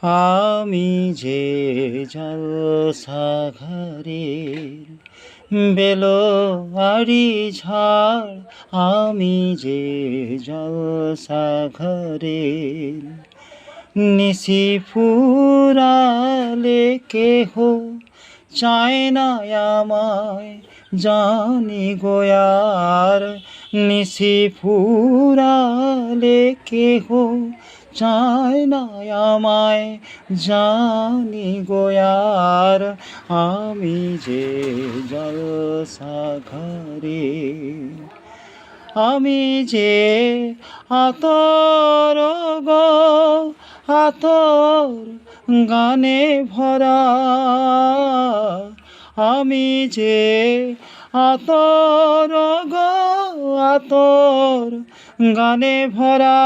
আমি যে জলসাঘরের বেলোয়ারি ঝাড়, আমি যে জলসাঘরের নিশি ফুরালে কেহ চায় না আমায়, জানি গো আর নিশি ফুরালে কেহ চায় না আমায়, জানি গো আর আমি যে জলসাঘরের। আমি যে আতর গো আতর গানে ভরা, আমি যে আতর গো আতর গানে ভরা।